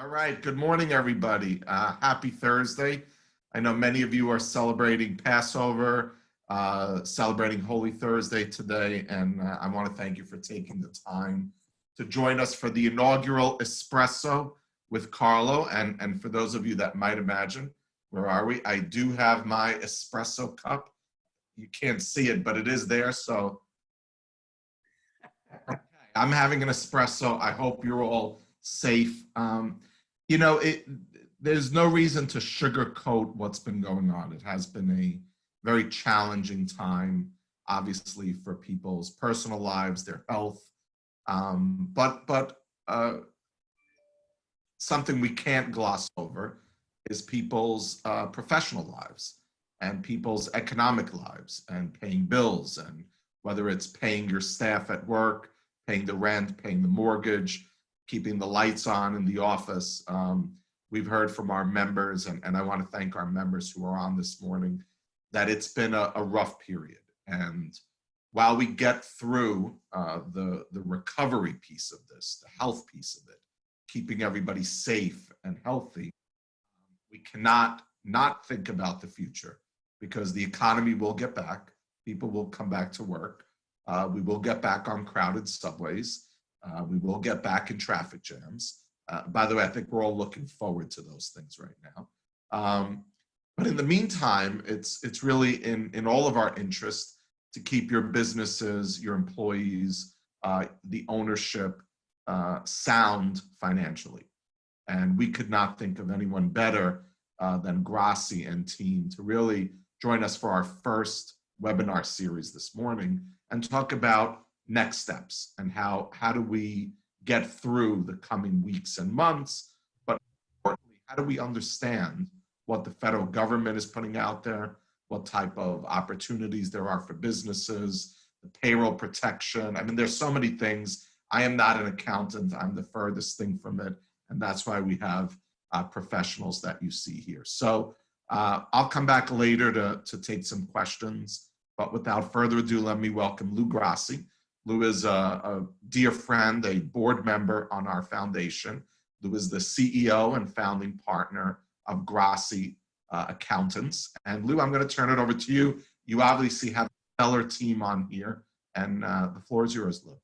All right. Good morning, everybody. Happy Thursday. I know many of you are celebrating Passover, celebrating Holy Thursday today, and I want to thank you for taking the time to join us for the inaugural Espresso with Carlo. And for those of you that might imagine, where are we? I do have my espresso cup. You can't see it, but it is there. So I'm having an espresso. I hope you're all safe. There's no reason to sugarcoat what's been going on. It has been a very challenging time, obviously, for people's personal lives, their health, but something we can't gloss over is people's professional lives and people's economic lives and paying bills, and whether it's paying your staff at work, paying the rent, paying the mortgage, keeping the lights on in the office. We've heard from our members, and I want to thank our members who are on this morning, that it's been a rough period. And while we get through the recovery piece of this, the health piece of it, keeping everybody safe and healthy, we cannot not think about the future, because the economy will get back. People will come back to work. We will get back on crowded subways. We will get back in traffic jams. By the way, I think we're all looking forward to those things right now. But in the meantime, it's really in all of our interest to keep your businesses, your employees, the ownership sound financially. And we could not think of anyone better than Grassi and team to really join us for our first webinar series this morning and talk about next steps and how do we get through the coming weeks and months, but importantly, how do we understand what the federal government is putting out there, what type of opportunities there are for businesses, the payroll protection. I mean, there's so many things. I am not an accountant. I'm the furthest thing from it. And that's why we have professionals that you see here. So I'll come back later to take some questions, but without further ado, let me welcome Lou Grassi. Lou is a dear friend, a board member on our foundation. Lou is the CEO and founding partner of Grassi Accountants. And Lou, I'm going to turn it over to you. You obviously have a stellar team on here, and the floor is yours, Lou.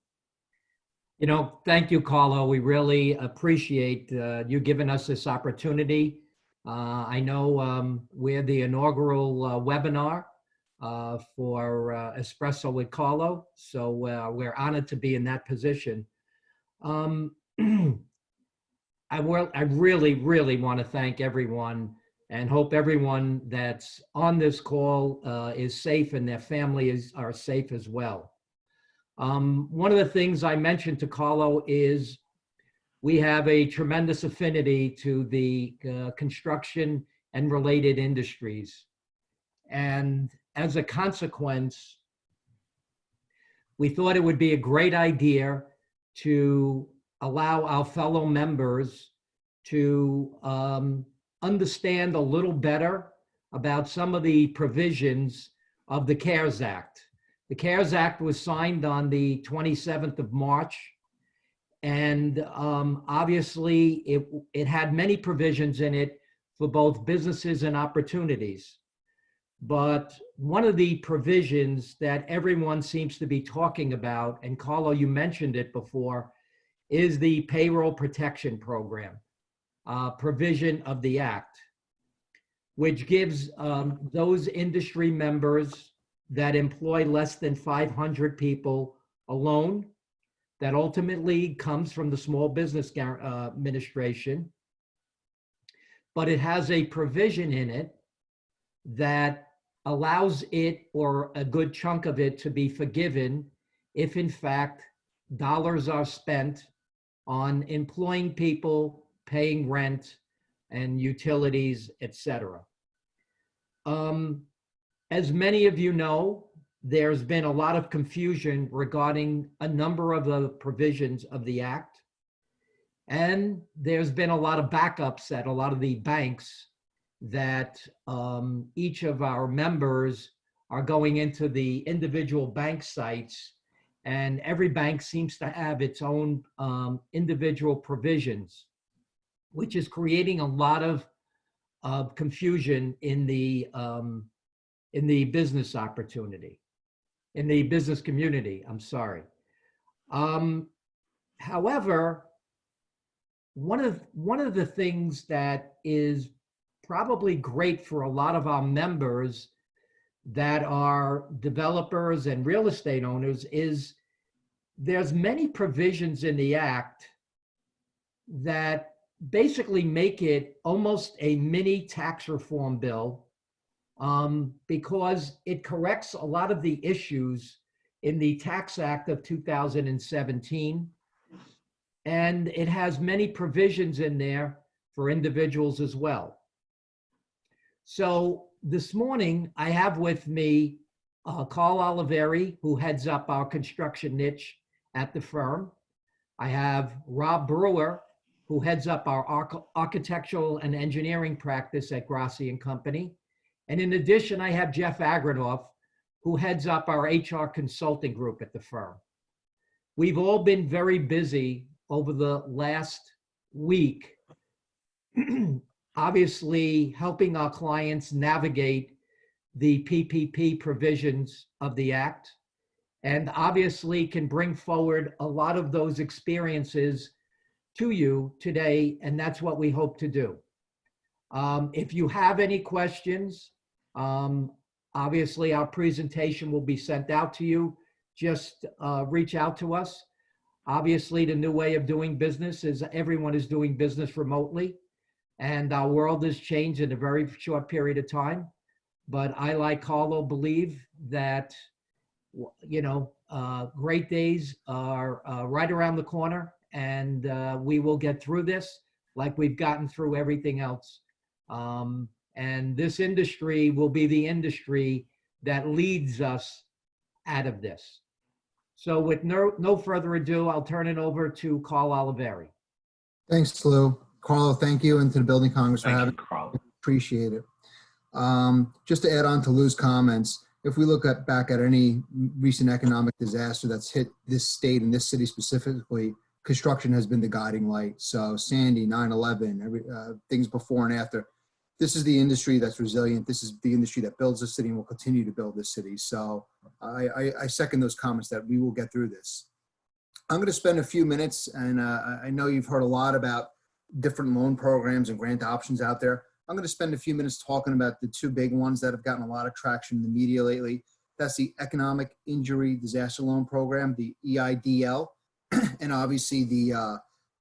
Thank you, Carlo. We really appreciate you giving us this opportunity. I know we're the inaugural webinar for Espresso with Carlo, so we're honored to be in that position. I really want to thank everyone and hope everyone that's on this call is safe and their families are safe as well. One of the things I mentioned to Carlo is we have a tremendous affinity to the construction and related industries. And as a consequence, we thought it would be a great idea to allow our fellow members to understand a little better about some of the provisions of the CARES Act. The CARES Act was signed on the 27th of March, and obviously it had many provisions in it for both businesses and opportunities. But one of the provisions that everyone seems to be talking about, and Carlo, you mentioned it before, is the Payroll Protection Program, provision of the Act, which gives those industry members that employ less than 500 people a loan that ultimately comes from the Small Business Administration. But it has a provision in it that allows it, or a good chunk of it, to be forgiven if in fact dollars are spent on employing people, paying rent and utilities, etc. As many of you know, there's been a lot of confusion regarding a number of the provisions of the Act. And there's been a lot of backups at a lot of the banks that each of our members are going into the individual bank sites, and every bank seems to have its own individual provisions. which is creating a lot of confusion in the business opportunity, in the business community. I'm sorry. However, one of the things that is probably great for a lot of our members that are developers and real estate owners is there's many provisions in the act that basically make it almost a mini tax reform bill, because it corrects a lot of the issues in the Tax Act of 2017. And it has many provisions in there for individuals as well. So this morning, I have with me Carl Oliveri, who heads up our construction niche at the firm. I have Rob Brewer, who heads up our architectural and engineering practice at Grassi and Company. And in addition, I have Jeff Agranoff, who heads up our HR consulting group at the firm. We've all been very busy over the last week, obviously helping our clients navigate the PPP provisions of the Act, and obviously can bring forward a lot of those experiences to you today, and that's what we hope to do. If you have any questions, obviously our presentation will be sent out to you. Just reach out to us. Obviously, the new way of doing business is everyone is doing business remotely, and our world has changed in a very short period of time. But I, like Carlo, believe that, great days are right around the corner, and we will get through this like we've gotten through everything else. And this industry will be the industry that leads us out of this. So with no further ado, I'll turn it over to Carl Oliveri. Thanks, Lou. Carlo, thank you, and to the Building Congress for having me. Carl. Appreciate it. Just to add on to Lou's comments, if we look back at any recent economic disaster that's hit this state and this city specifically, construction has been the guiding light. So Sandy, 9/11, things before and after. This is the industry that's resilient. This is the industry that builds the city and will continue to build this city. So I second those comments that we will get through this. I'm going to spend a few minutes, and I know you've heard a lot about different loan programs and grant options out there. I'm going to spend a few minutes talking about the two big ones that have gotten a lot of traction in the media lately. That's the Economic Injury Disaster Loan Program, the EIDL, and obviously the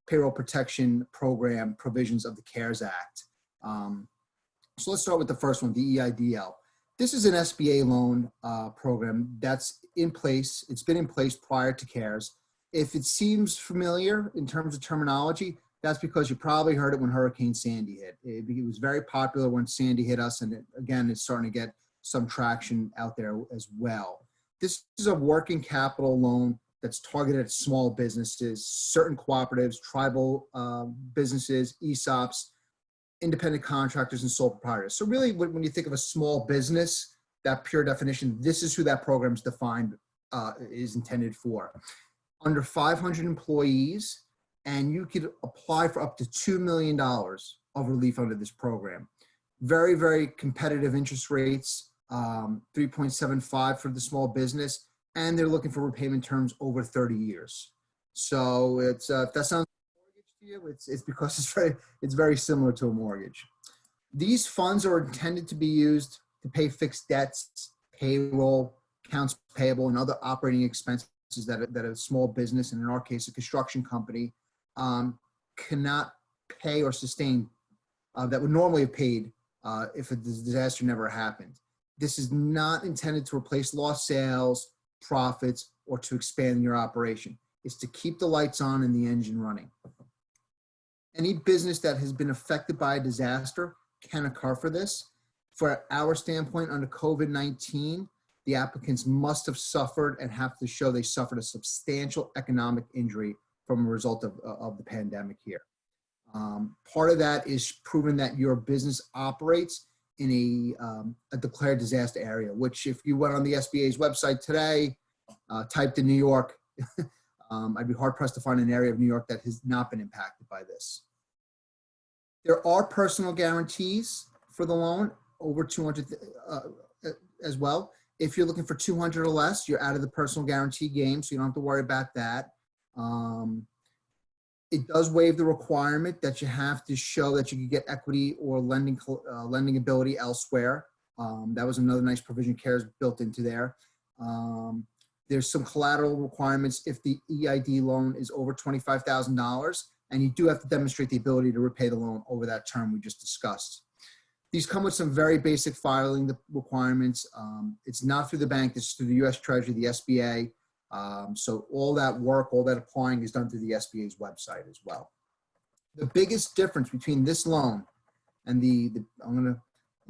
Payroll Protection Program provisions of the CARES Act. So let's start with the first one, the EIDL. This is an SBA loan program that's in place. It's been in place prior to CARES. If it seems familiar in terms of terminology, that's because you probably heard it when Hurricane Sandy hit. It was very popular when Sandy hit us, and again, it's starting to get some traction out there as well. This is a working capital loan that's targeted at small businesses, certain cooperatives, tribal businesses, ESOPs, independent contractors, and sole proprietors. So really, when you think of a small business, that pure definition, this is who that program's defined, is intended for. Under 500 employees, and you could apply for up to $2 million of relief under this program. Very, very competitive interest rates, 3.75 for the small business, and they're looking for repayment terms over 30 years. So it's if that sounds to you, it's because it's very similar to a mortgage. These funds are intended to be used to pay fixed debts, payroll, accounts payable, and other operating expenses that a small business, and in our case, a construction company, cannot pay or sustain that would normally have paid if a disaster never happened. This is not intended to replace lost sales, profits, or to expand your operation. It's to keep the lights on and the engine running. Any business that has been affected by a disaster can occur for this. For our standpoint, under COVID-19, the applicants must have suffered and have to show they suffered a substantial economic injury from a result of the pandemic here. Part of that is proving that your business operates in a declared disaster area, which if you went on the SBA's website today, typed in New York, I'd be hard pressed to find an area of New York that has not been impacted by this. There are personal guarantees for the loan over 200 as well. If you're looking for 200 or less, you're out of the personal guarantee game, so you don't have to worry about that. It does waive the requirement that you have to show that you can get equity or lending ability elsewhere. That was another nice provision CARES built into there. There's some collateral requirements if the EID loan is over $25,000, and you do have to demonstrate the ability to repay the loan over that term we just discussed. These come with some very basic filing requirements. It's not through the bank, it's through the U.S. Treasury, the SBA. So all that work, all that applying is done through the SBA's website as well. The biggest difference between this loan and I'm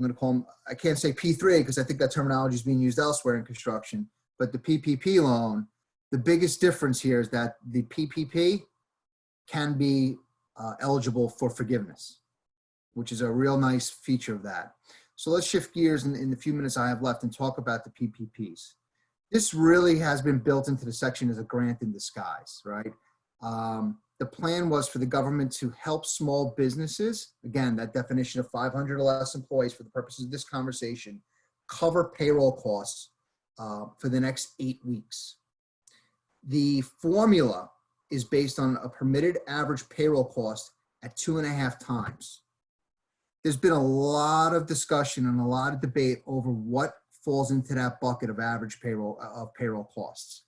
gonna call them, I can't say P3 because I think that terminology is being used elsewhere in construction, but the PPP loan, the biggest difference here is that the PPP can be eligible for forgiveness, which is a real nice feature of that. So let's shift gears in the few minutes I have left and talk about the PPPs. This really has been built into the section as a grant in disguise, right? The plan was for the government to help small businesses, again, that definition of 500 or less employees for the purposes of this conversation, cover payroll costs for the next 8 weeks. The formula is based on a permitted average payroll cost at 2.5 times. There's been a lot of discussion and a lot of debate over what falls into that bucket of average payroll costs.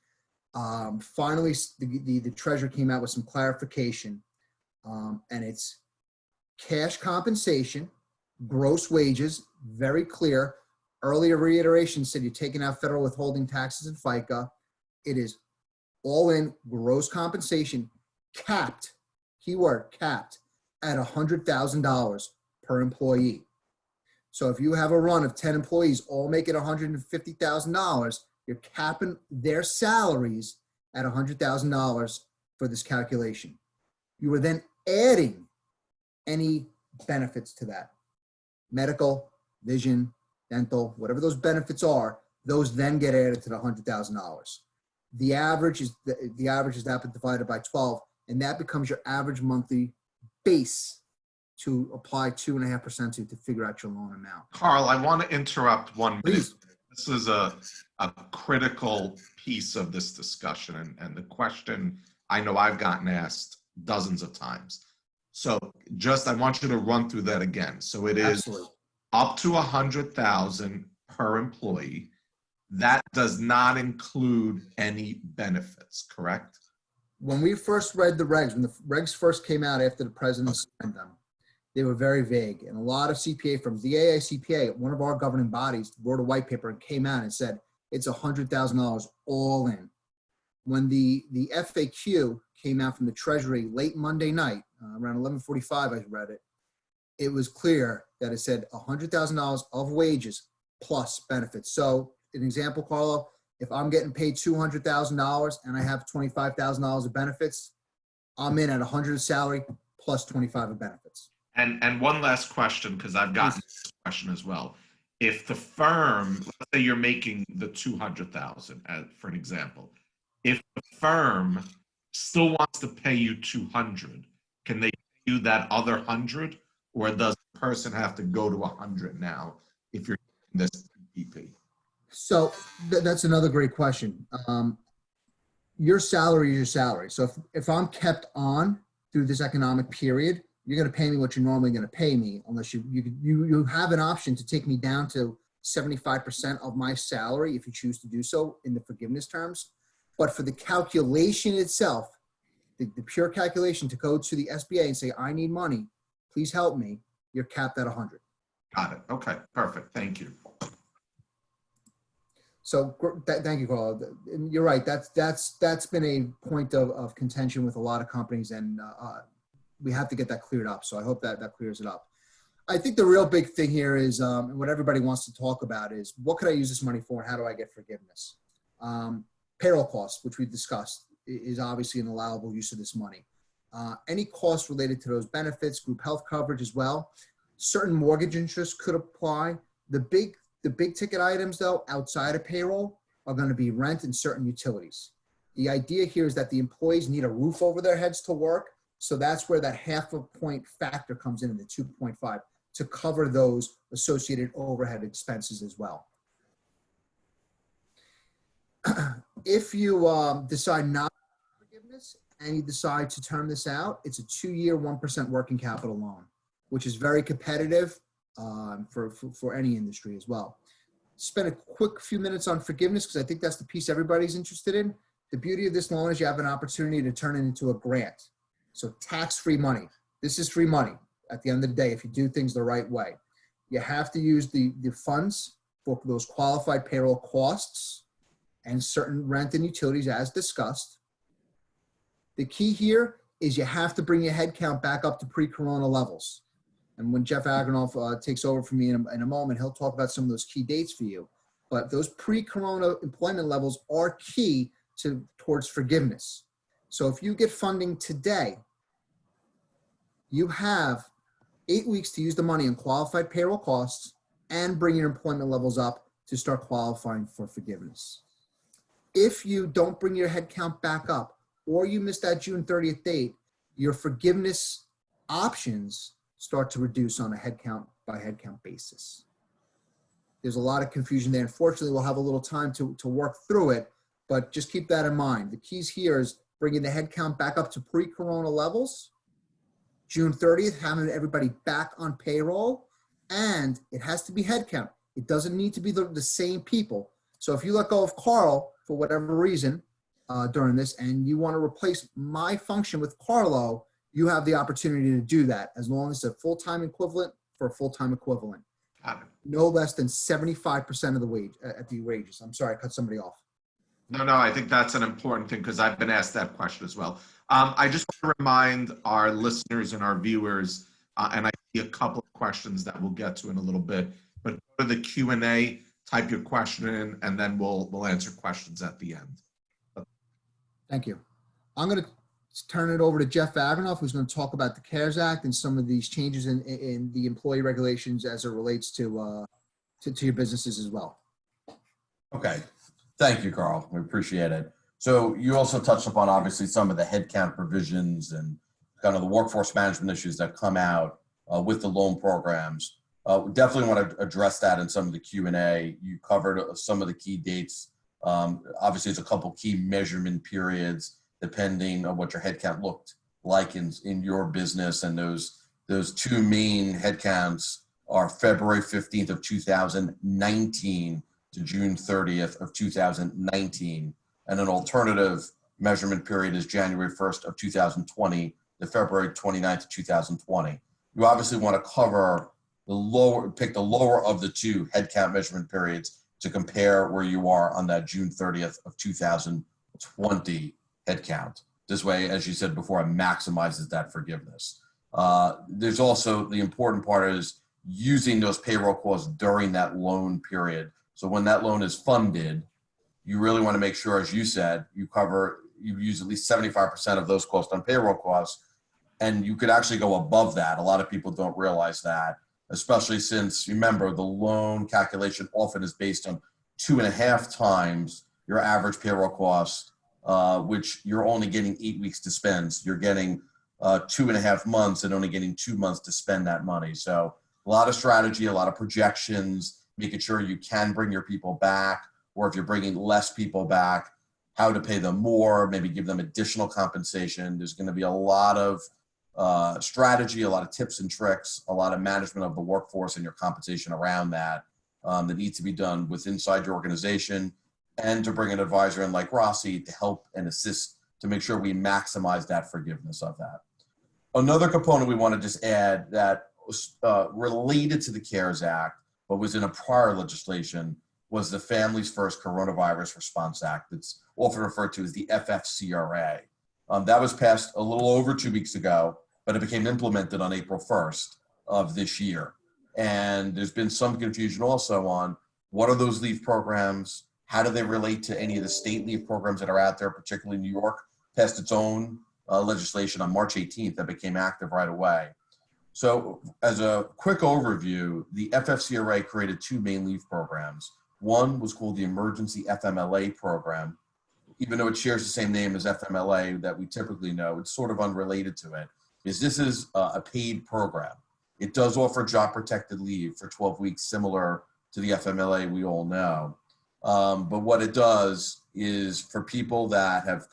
Finally, the treasurer came out with some clarification, and it's cash compensation, gross wages, very clear. Earlier reiteration said you're taking out federal withholding taxes and FICA. It is all in gross compensation, capped, keyword capped, at $100,000 per employee. So if you have a run of 10 employees, all making $150,000, you're capping their salaries at $100,000 for this calculation. You are then adding any benefits to that. Medical, vision, dental, whatever those benefits are, those then get added to the $100,000. The average is that divided by 12, and that becomes your average monthly base to apply 2.5% to figure out your loan amount. Carl, I want to interrupt 1 minute. Please. This is a critical piece of this discussion, and the question I know I've gotten asked dozens of times. So just, I want you to run through that again. So it is Absolutely. up to 100,000 per employee. That does not include any benefits, correct? When we first read the regs, when the regs first came out after the president signed them, they were very vague. And a lot of CPA firms, the AICPA, one of our governing bodies, wrote a white paper and came out and said, it's $100,000 all in. When the FAQ came out from the Treasury late Monday night, around 11:45, I read it, it was clear that it said $100,000 of wages plus benefits. So an example, Carlo, if I'm getting paid $200,000 and I have $25,000 of benefits, I'm in at 100 salary plus 25 of benefits. And one last question, because I've gotten this question as well. If the firm, let's say you're making the 200,000 for an example, if the firm still wants to pay you 200, can they pay you that other 100, or does the person have to go to 100 now if you're doing this PPP? So that's another great question. Your salary is your salary. So if I'm kept on through this economic period, you're going to pay me what you're normally going to pay me, unless you have an option to take me down to 75% of my salary if you choose to do so in the forgiveness terms. But for the calculation itself, the pure calculation to go to the SBA and say, I need money, please help me, you're capped at 100. Got it. Okay, perfect. Thank you. So thank you, Carl. And you're right. That's been a point of contention with a lot of companies, and we have to get that cleared up. So I hope that clears it up. I think the real big thing here is, and what everybody wants to talk about is, what could I use this money for, and how do I get forgiveness? Payroll costs, which we discussed, is obviously an allowable use of this money. Any costs related to those benefits, group health coverage as well. Certain mortgage interests could apply. The big ticket items, though, outside of payroll, are going to be rent and certain utilities. The idea here is that the employees need a roof over their heads to work. So that's where that half a point factor comes in the 2.5 to cover those associated overhead expenses as well. If you decide not to forgiveness and you decide to term this out, it's a 2-year, 1% working capital loan, which is very competitive for any industry as well. Spend a quick few minutes on forgiveness because I think that's the piece everybody's interested in. The beauty of this loan is you have an opportunity to turn it into a grant. So tax-free money. This is free money at the end of the day if you do things the right way. You have to use the funds for those qualified payroll costs and certain rent and utilities as discussed. The key here is you have to bring your headcount back up to pre-corona levels. And when Jeff Agranoff takes over from me in a moment, he'll talk about some of those key dates for you. But those pre-corona employment levels are key towards forgiveness. So if you get funding today, you have 8 weeks to use the money on qualified payroll costs and bring your employment levels up to start qualifying for forgiveness. If you don't bring your headcount back up or you miss that June 30th date, your forgiveness options start to reduce on a headcount by headcount basis. There's a lot of confusion there. Unfortunately, we'll have a little time to work through it, but just keep that in mind. The keys here is bringing the headcount back up to pre-corona levels, June 30th, having everybody back on payroll, and it has to be headcount. It doesn't need to be the same people. So if you let go of Carl for whatever reason during this and you want to replace my function with Carlo, you have the opportunity to do that as long as it's a full-time equivalent for a full-time equivalent. No less than 75% of the wage at the wages. I'm sorry, I cut somebody off. No, I think that's an important thing because I've been asked that question as well. I just want to remind our listeners and our viewers, and I see a couple of questions that we'll get to in a little bit, but go to the Q&A, type your question in, and then we'll answer questions at the end. Thank you. I'm going to turn it over to Jeff Agranoff, who's going to talk about the CARES Act and some of these changes in the employee regulations as it relates to your businesses as well. Okay. Thank you, Carl. We appreciate it. So you also touched upon, obviously, some of the headcount provisions and kind of the workforce management issues that come out with the loan programs. We definitely want to address that in some of the Q&A. You covered some of the key dates. Obviously, it's a couple key measurement periods depending on what your headcount looked like in your business. And those two main headcounts are February 15th of 2019 to June 30th of 2019. And an alternative measurement period is January 1st of 2020 to February 29th of 2020. You obviously want to cover pick the lower of the two headcount measurement periods to compare where you are on that June 30th of 2020 headcount. This way, as you said before, it maximizes that forgiveness. There's also the important part is using those payroll costs during that loan period. So when that loan is funded, you really want to make sure, as you said, you use at least 75% of those costs on payroll costs, and you could actually go above that. A lot of people don't realize that, especially since, remember, the loan calculation often is based on 2.5 times your average payroll cost, which you're only getting 8 weeks to spend. So you're getting 2.5 months and only getting 2 months to spend that money. So a lot of strategy, a lot of projections, making sure you can bring your people back, or if you're bringing less people back, how to pay them more, maybe give them additional compensation. There's going to be a lot of strategy, a lot of tips and tricks, a lot of management of the workforce and your compensation around that that needs to be done with inside your organization, and to bring an advisor in like Grassi to help and assist to make sure we maximize that forgiveness of that. Another component we want to just add that was related to the CARES Act, but was in a prior legislation, was the Families First Coronavirus Response Act. It's often referred to as the FFCRA. That was passed a little over 2 weeks ago, but it became implemented on April 1st of this year. And there's been some confusion also on what are those leave programs, how do they relate to any of the state leave programs that are out there, particularly New York passed its own legislation on March 18th that became active right away. So as a quick overview, the FFCRA created two main leave programs. One was called the Emergency FMLA program, even though it shares the same name as FMLA that we typically know, it's sort of unrelated to it, is this is a paid program. It does offer job protected leave for 12 weeks, similar to the FMLA we all know. But what it does is for people that have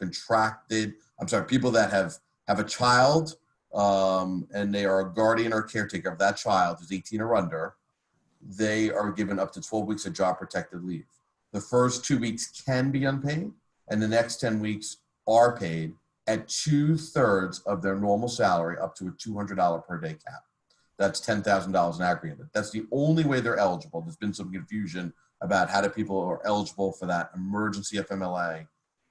people that have a child and they are a guardian or caretaker of that child who's 18 or under, they are given up to 12 weeks of job protected leave. The first 2 weeks can be unpaid, and the next 10 weeks are paid at 2/3 of their normal salary, up to a $200 per day cap. That's $10,000 in aggregate. That's the only way they're eligible. There's been some confusion about how do people are eligible for that emergency FMLA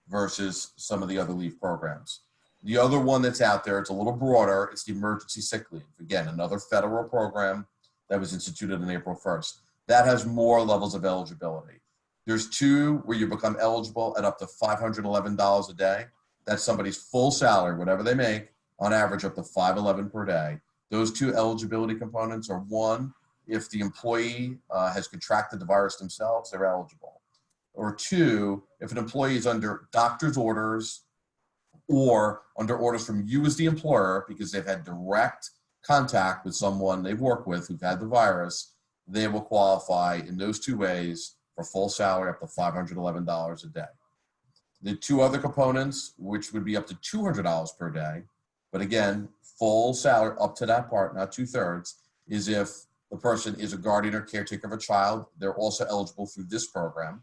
versus some of the other leave programs. The other one that's out there, it's a little broader, it's the emergency sick leave. Again, another federal program that was instituted on April 1st. That has more levels of eligibility. There's two where you become eligible at up to $511 a day. That's somebody's full salary, whatever they make, on average up to $511 per day. Those two eligibility components are: one, if the employee has contracted the virus themselves, they're eligible. Or two, if an employee is under doctor's orders or under orders from you as the employer because they've had direct contact with someone they've worked with who've had the virus, they will qualify in those two ways for full salary up to $511 a day. The two other components, which would be up to $200 per day, but again, full salary up to that part, not 2/3, is if the person is a guardian or caretaker of a child, they're also eligible through this program.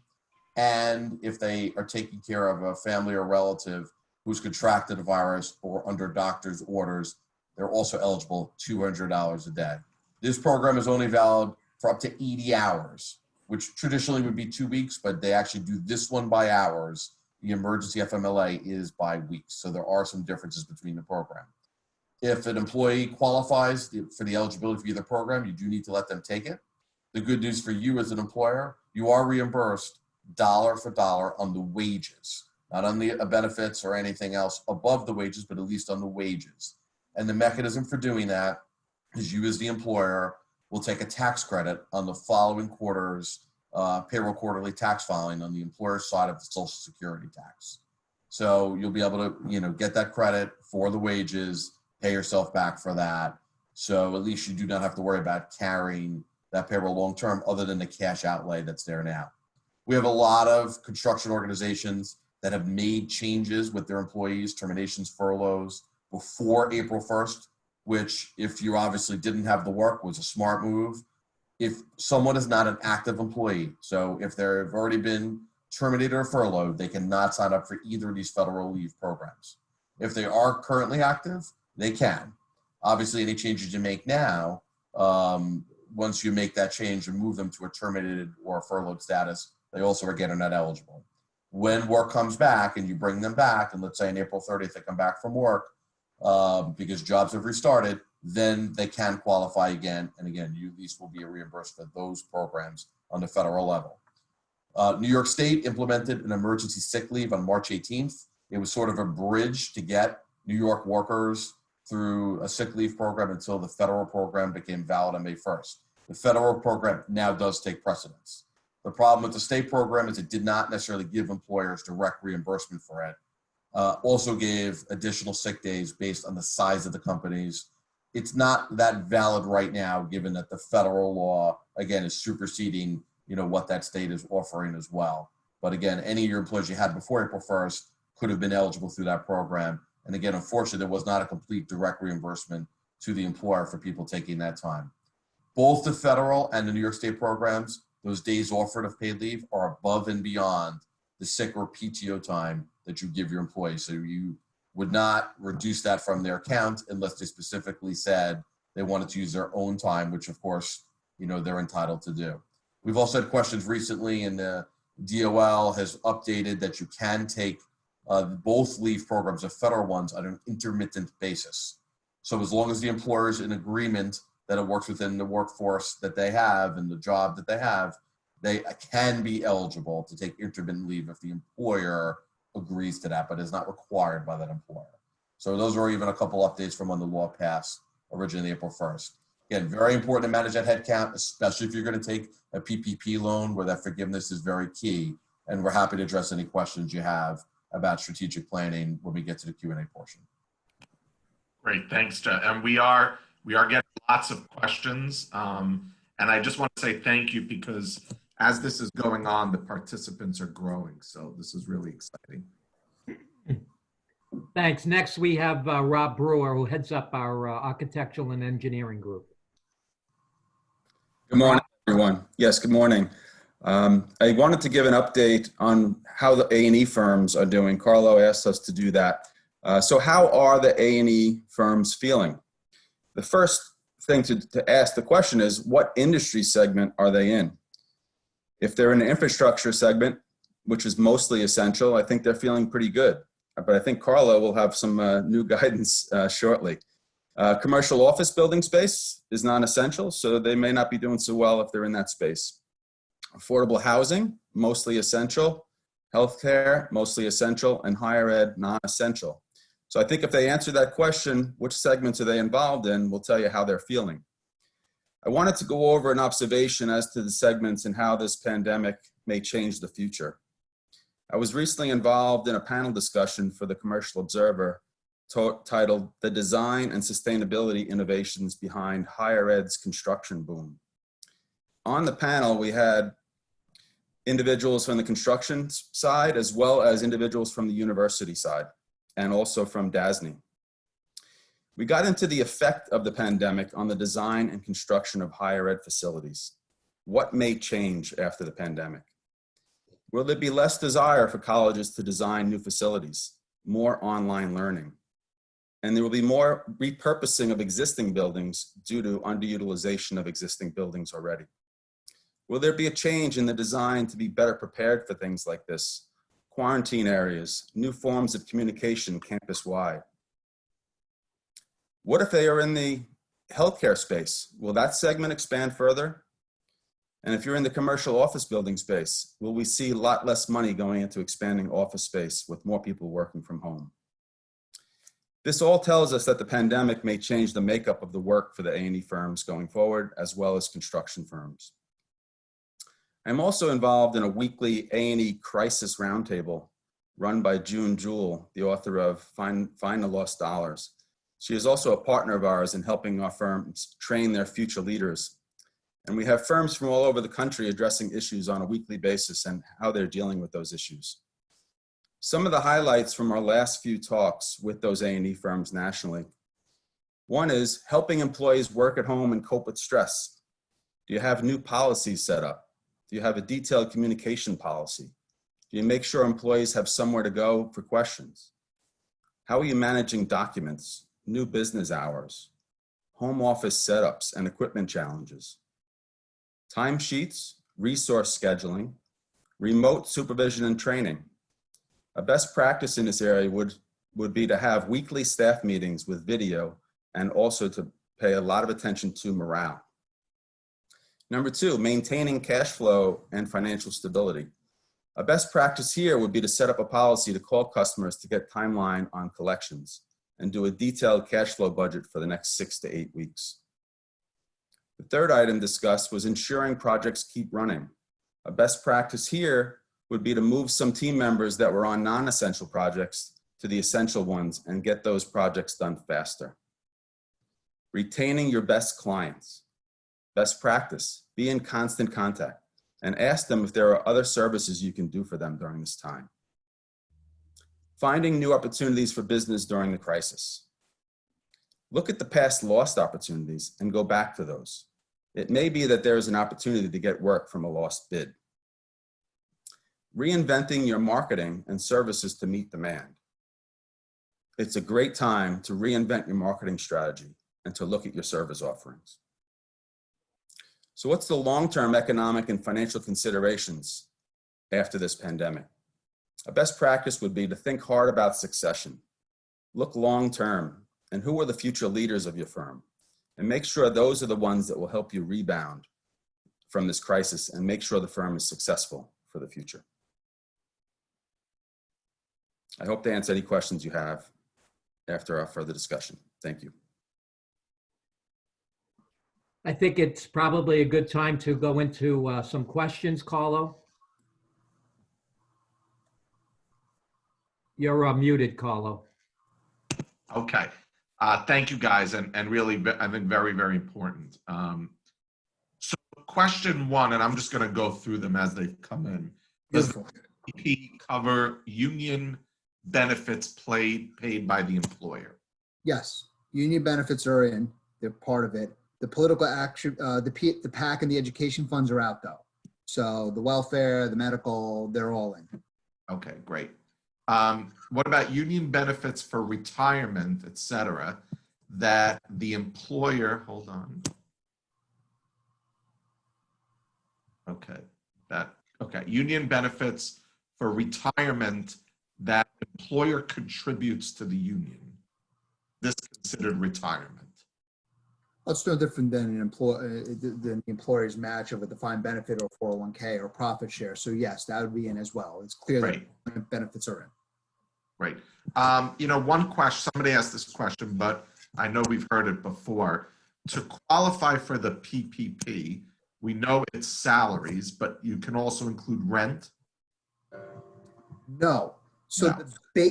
And if they are taking care of a family or relative who's contracted a virus or under doctor's orders, they're also eligible $200 a day. This program is only valid for up to 80 hours, which traditionally would be 2 weeks, but they actually do this one by hours. The emergency FMLA is by weeks. So there are some differences between the program. If an employee qualifies for the eligibility for either program, you do need to let them take it. The good news for you as an employer, you are reimbursed dollar for dollar on the wages, not on the benefits or anything else above the wages, but at least on the wages. And the mechanism for doing that is you as the employer will take a tax credit on the following quarter's payroll quarterly tax filing on the employer's side of the Social Security tax. So you'll be able to, get that credit for the wages, pay yourself back for that. So at least you do not have to worry about carrying that payroll long-term other than the cash outlay that's there now. We have a lot of construction organizations that have made changes with their employees, terminations, furloughs before April 1st, which if you obviously didn't have the work was a smart move. If someone is not an active employee, so if they've already been terminated or furloughed, they cannot sign up for either of these federal leave programs. If they are currently active, they can. Obviously, any changes you make now, once you make that change and move them to a terminated or furloughed status, they also again are not eligible. When work comes back and you bring them back, and let's say on April 30th they come back from work because jobs have restarted, then they can qualify again. And again, you at least will be reimbursed for those programs on the federal level. New York State implemented an emergency sick leave on March 18th. It was sort of a bridge to get New York workers through a sick leave program until the federal program became valid on May 1st. The federal program now does take precedence. The problem with the state program is it did not necessarily give employers direct reimbursement for it. Also gave additional sick days based on the size of the companies. It's not that valid right now, given that the federal law, again, is superseding, what that state is offering as well. But again, any of your employees you had before April 1st could have been eligible through that program. And again, unfortunately, there was not a complete direct reimbursement to the employer for people taking that time. Both the federal and the New York State programs, those days offered of paid leave are above and beyond the sick or PTO time that you give your employees. So you would not reduce that from their account unless they specifically said they wanted to use their own time, which of course, they're entitled to do. We've also had questions recently, and the DOL has updated that you can take both leave programs, the federal ones, on an intermittent basis. So as long as the employer is in agreement that it works within the workforce that they have and the job that they have, they can be eligible to take intermittent leave if the employer agrees to that, but is not required by that employer. So those are even a couple updates from when the law passed originally April 1st. Again, very important to manage that headcount, especially if you're going to take a PPP loan where that forgiveness is very key. And we're happy to address any questions you have about strategic planning when we get to the Q&A portion. Great, thanks, Jeff. And we are getting lots of questions. And I just want to say thank you, because as this is going on, the participants are growing. So this is really exciting. Thanks. Next, we have Rob Brewer, who heads up our architectural and engineering group. Good morning, everyone. Yes, good morning. I wanted to give an update on how the A&E firms are doing. Carlo asked us to do that. So how are the A&E firms feeling? The first thing to ask the question is, what industry segment are they in? If they're in the infrastructure segment, which is mostly essential, I think they're feeling pretty good. But I think Carlo will have some new guidance shortly. Commercial office building space is non-essential, so they may not be doing so well if they're in that space. Affordable housing, mostly essential. Healthcare, mostly essential. And higher ed, non-essential. So I think if they answer that question, which segments are they involved in, will tell you how they're feeling. I wanted to go over an observation as to the segments and how this pandemic may change the future. I was recently involved in a panel discussion for the Commercial Observer titled "The Design and Sustainability Innovations Behind Higher Ed's Construction Boom." On the panel, we had individuals from the construction side as well as individuals from the university side and also from DASNY. We got into the effect of the pandemic on the design and construction of higher ed facilities. What may change after the pandemic? Will there be less desire for colleges to design new facilities, more online learning? And there will be more repurposing of existing buildings due to underutilization of existing buildings already. Will there be a change in the design to be better prepared for things like this? Quarantine areas, new forms of communication campus-wide. What if they are in the healthcare space? Will that segment expand further? And if you're in the commercial office building space, will we see a lot less money going into expanding office space with more people working from home? This all tells us that the pandemic may change the makeup of the work for the A&E firms going forward, as well as construction firms. I'm also involved in a weekly A&E crisis roundtable run by June Jewell, the author of Find the Lost Dollars. She is also a partner of ours in helping our firms train their future leaders. And we have firms from all over the country addressing issues on a weekly basis and how they're dealing with those issues. Some of the highlights from our last few talks with those A&E firms nationally. One is helping employees work at home and cope with stress. Do you have new policies set up? Do you have a detailed communication policy? Do you make sure employees have somewhere to go for questions? How are you managing documents, new business hours, home office setups and equipment challenges? Timesheets, resource scheduling, remote supervision and training. A best practice in this area would be to have weekly staff meetings with video and also to pay a lot of attention to morale. Number two, maintaining cash flow and financial stability. A best practice here would be to set up a policy to call customers to get timeline on collections and do a detailed cash flow budget for the next 6 to 8 weeks. The third item discussed was ensuring projects keep running. A best practice here would be to move some team members that were on non-essential projects to the essential ones and get those projects done faster. Retaining your best clients. Best practice, be in constant contact and ask them if there are other services you can do for them during this time. Finding new opportunities for business during the crisis. Look at the past lost opportunities and go back to those. It may be that there is an opportunity to get work from a lost bid. Reinventing your marketing and services to meet demand. It's a great time to reinvent your marketing strategy and to look at your service offerings. So what's the long-term economic and financial considerations after this pandemic? A best practice would be to think hard about succession. Look long-term and who are the future leaders of your firm? And make sure those are the ones that will help you rebound from this crisis and make sure the firm is successful for the future. I hope to answer any questions you have after our further discussion. Thank you. I think it's probably a good time to go into some questions, Carlo. You're muted, Carlo. Okay. Thank you, guys, and really, I think very, very important. So question one, and I'm just going to go through them as they've come in. Does Beautiful. the PPP cover union benefits paid by the employer? Yes, union benefits are in. They're part of it. The political action, the PAC and the education funds are out though. So the welfare, the medical, they're all in. Okay, great. What about union benefits for retirement, et cetera, that the employer, hold on. Okay, union benefits for retirement that employer contributes to the union. This is considered retirement. That's no different than than the employer's match of a defined benefit or 401k or profit share. So yes, that would be in as well. It's clear Right. that benefits are in. Right. One question, somebody asked this question, but I know we've heard it before. To qualify for the PPP, we know it's salaries, but you can also include rent. No. So No.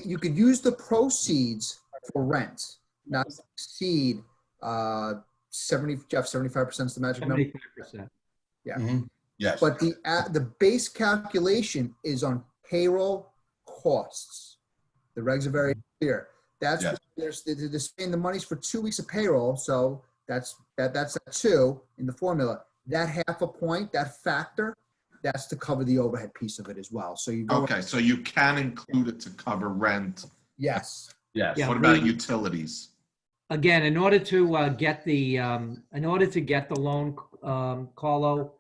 you could use the proceeds for rent, not to exceed 75% is the magic number. 75%. Yes. But the base calculation is on payroll costs. The regs are very clear. That's Yes. they're spending the money's for 2 weeks of payroll, so that's a 2 in the formula. That half a point, that factor, that's to cover the overhead piece of it as well. So you go. Okay, so you can include it to cover rent. Yes. Yes. Yeah. What about utilities? Again, in order to get the loan, Carlo,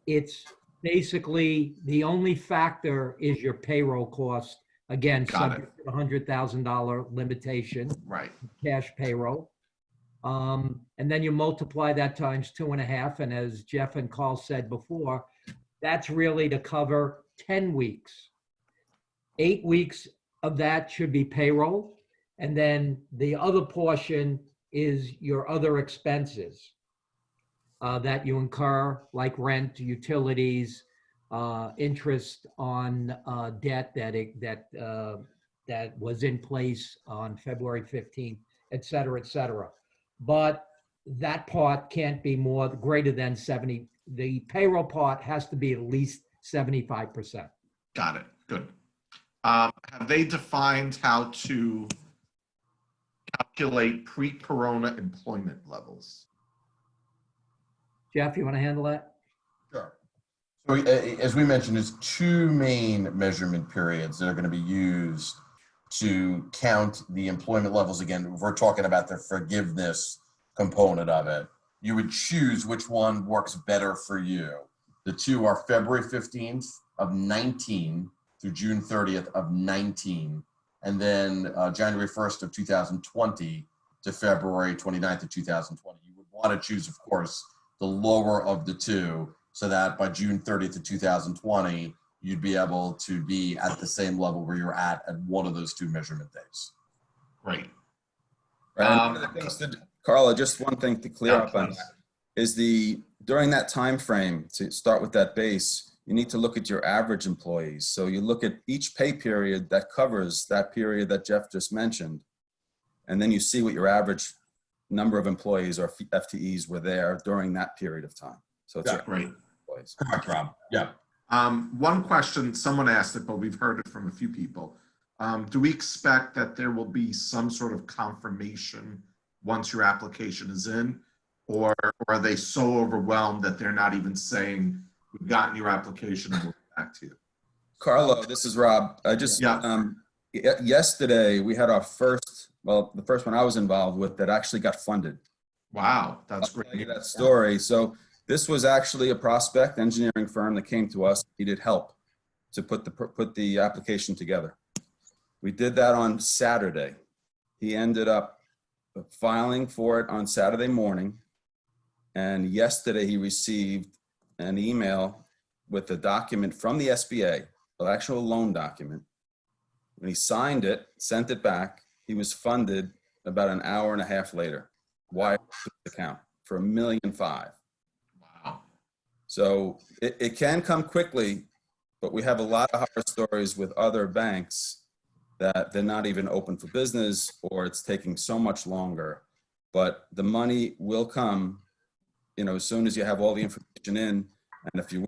it's basically the only factor is your payroll cost. Again, Got it. subject to the $100,000 limitation, Right. cash payroll. And then you multiply that times 2.5. And as Jeff and Carl said before, that's really to cover 10 weeks. 8 weeks of that should be payroll. And then the other portion is your other expenses that you incur, like rent, utilities, interest on debt that was in place on February 15th, et cetera, et cetera. But that part can't be greater than 70. The payroll part has to be at least 75%. Got it. Good. Have they defined how to calculate pre-corona employment levels? Jeff, you want to handle that? Sure. So as we mentioned, there's 2 main measurement periods that are going to be used to count the employment levels. Again, if we're talking about the forgiveness component of it, you would choose which one works better for you. The 2 are February 15th of 19 through June 30th of 19, and then January 1st of 2020 to February 29th of 2020. You would want to choose, of course, the lower of the 2, so that by June 30th of 2020, you'd be able to be at the same level where you're at one of those 2 measurement days. Right. And one of the things that, Carla, just one thing to clear Yeah, up on please. that is during that time frame, to start with that base, you need to look at your average employees. So you look at each pay period that covers that period that Jeff just mentioned, and then you see what your average number of employees or FTEs were there during that period of time. So it's Yeah, your Great. employees. Correct, Rob. Yeah. One question, someone asked it, but we've heard it from a few people. Do we expect that there will be some sort of confirmation once your application is in, or are they so overwhelmed that they're not even saying, we've gotten your application and we'll get back to you? Carlo, this is Rob. I just, yesterday we had our the first one I was involved with that actually got funded. Wow, that's I'll tell you great. that story. So this was actually a prospect engineering firm that came to us, needed help to put the application together. We did that on Saturday. He ended up filing for it on Saturday morning. And yesterday he received an email with a document from the SBA, an actual loan document. When he signed it, sent it back, he was funded about an hour and a half later. Wire account for $1.5 million. Wow. So it can come quickly, but we have a lot of horror stories with other banks that they're not even open for business or it's taking so much longer. But the money will come, as soon as you have all the information in, and if you're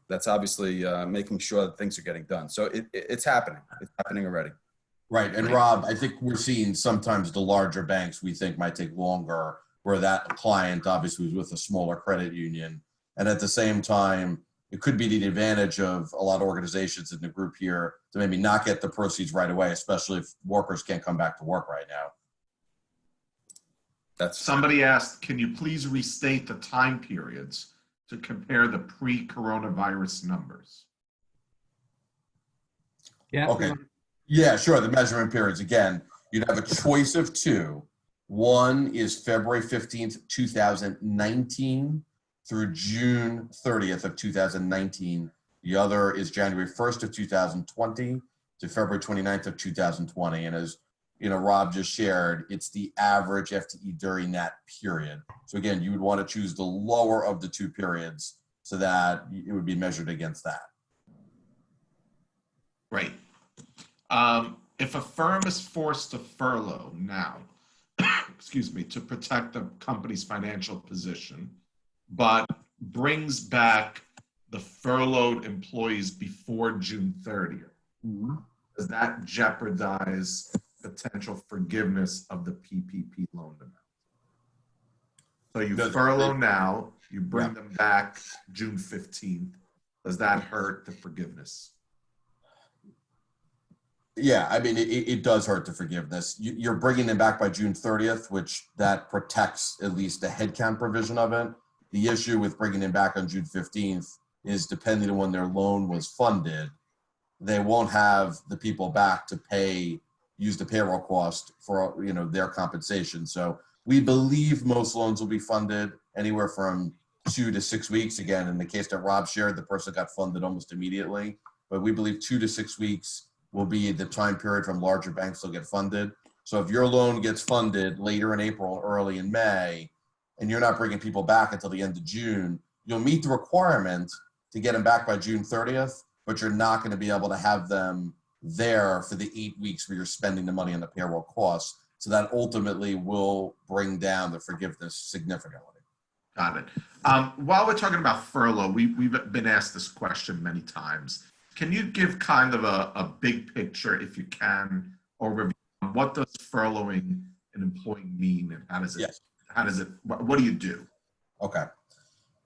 that's obviously making sure that things are getting done. So it's happening. It's happening already. Right. And Rob, I think we're seeing sometimes the larger banks we think might take longer, where that client obviously was with a smaller credit union. And at the same time, it could be the advantage of a lot of organizations in the group here to maybe not get the proceeds right away, especially if workers can't come back to work right now. Somebody asked, can you please restate the time periods to compare the pre-coronavirus numbers? Yeah. Okay. Yeah, sure. The measurement periods, again, you'd have a choice of two. One is February 15th, 2019 through June 30th of 2019. The other is January 1st of 2020 to February 29th of 2020. And as Rob just shared, it's the average FTE during that period. So again, you would want to choose the lower of the two periods so that it would be measured against that. Right. If a firm is forced to furlough now, excuse me, to protect the company's financial position, but brings back the furloughed employees before June 30th, does that jeopardize potential forgiveness of the PPP loan amount? So you furlough now, you bring them back June 15th. Does that hurt the forgiveness? Yeah, I mean, it does hurt the forgiveness. You're bringing them back by June 30th, which that protects at least the headcount provision of it. The issue with bringing them back on June 15th is depending on when their loan was funded, they won't have the people back to use the payroll cost for, their compensation. So we believe most loans will be funded anywhere from 2 to 6 weeks. Again, in the case that Rob shared, the person got funded almost immediately, but we believe 2 to 6 weeks will be the time period from larger banks will get funded. So if your loan gets funded later in April, or early in May, and you're not bringing people back until the end of June, you'll meet the requirement to get them back by June 30th, but you're not going to be able to have them there for the 8 weeks where you're spending the money on the payroll costs. So that ultimately will bring down the forgiveness significantly. Got it. While we're talking about furlough, we've been asked this question many times. Can you give kind of a big picture, if you can, overview? What does furloughing an employee mean, and how does it, what do you do? Okay.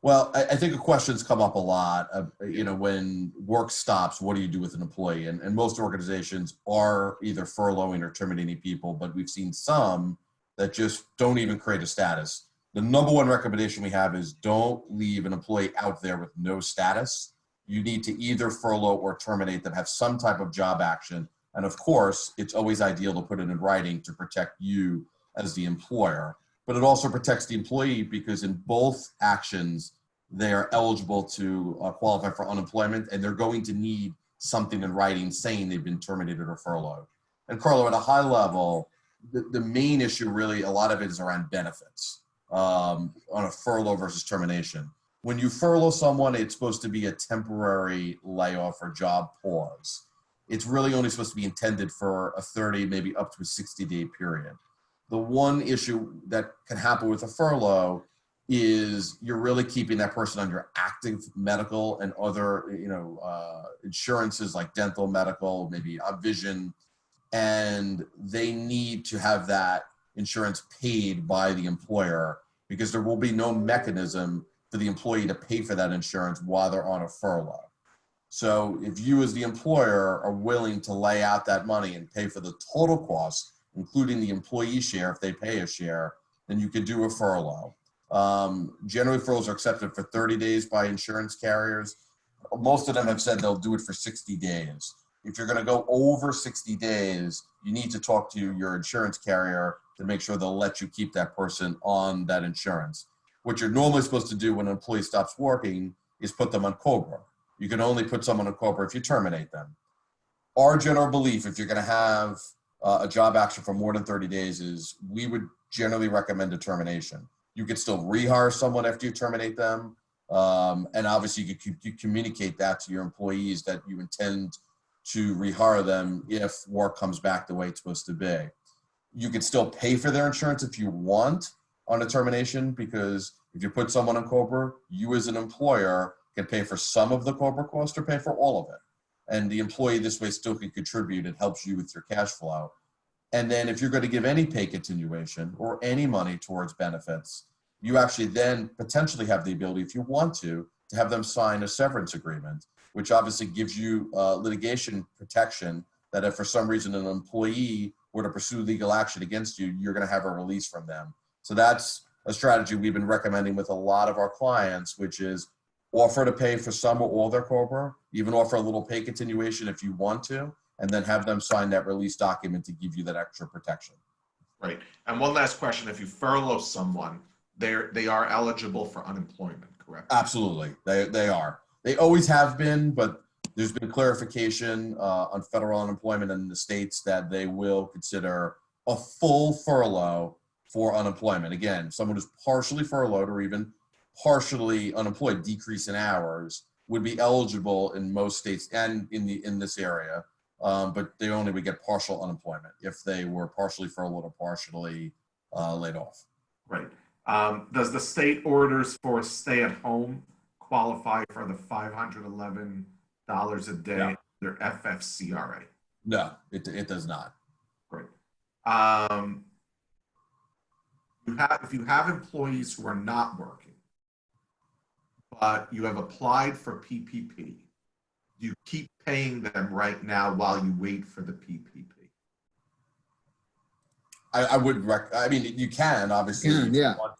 Well, I think the questions come up a lot. When work stops, what do you do with an employee? And most organizations are either furloughing or terminating people, but we've seen some that just don't even create a status. The number one recommendation we have is don't leave an employee out there with no status. You need to either furlough or terminate them, have some type of job action. And of course, it's always ideal to put it in writing to protect you as the employer. But it also protects the employee because in both actions, they are eligible to qualify for unemployment, and they're going to need something in writing saying they've been terminated or furloughed. And Carlo, at a high level, the main issue really, a lot of it is around benefits on a furlough versus termination. When you furlough someone, it's supposed to be a temporary layoff or job pause. It's really only supposed to be intended for a 30, maybe up to a 60-day period. The one issue that can happen with a furlough is you're really keeping that person under active medical and other, insurances like dental, medical, maybe vision, and they need to have that insurance paid by the employer because there will be no mechanism for the employee to pay for that insurance while they're on a furlough. So if you as the employer are willing to lay out that money and pay for the total cost, including the employee share if they pay a share, then you could do a furlough. Generally, furloughs are accepted for 30 days by insurance carriers. Most of them have said they'll do it for 60 days. If you're going to go over 60 days, you need to talk to your insurance carrier to make sure they'll let you keep that person on that insurance. What you're normally supposed to do when an employee stops working is put them on COBRA. You can only put someone on COBRA if you terminate them. Our general belief, if you're going to have a job action for more than 30 days, is we would generally recommend a termination. You could still rehire someone after you terminate them. And obviously you communicate that to your employees that you intend to rehire them if work comes back the way it's supposed to be. You could still pay for their insurance if you want on a termination, because if you put someone on COBRA, you as an employer can pay for some of the COBRA cost or pay for all of it. And the employee this way still can contribute. It helps you with your cash flow. And then if you're going to give any pay continuation or any money towards benefits, you actually then potentially have the ability, if you want to have them sign a severance agreement, which obviously gives you litigation protection that if for some reason an employee were to pursue legal action against you, you're going to have a release from them. So that's a strategy we've been recommending with a lot of our clients, which is offer to pay for some or all their COBRA, even offer a little pay continuation if you want to, and then have them sign that release document to give you that extra protection. Right. And one last question: if you furlough someone, they are eligible for unemployment, correct? Absolutely, they are. They always have been, but there's been clarification on federal unemployment in the states that they will consider a full furlough for unemployment. Again, someone who's partially furloughed or even partially unemployed, decrease in hours, would be eligible in most states and in this area, but they only would get partial unemployment if they were partially furloughed or partially laid off. Right. Does the state orders for stay-at-home qualify for the $511 a day No. under FFCRA? No, it does not. Great. If you have employees who are not working, but you have applied for PPP, do you keep paying them right now while you wait for the PPP? I would I mean, you can obviously, You can, if you yeah. want to,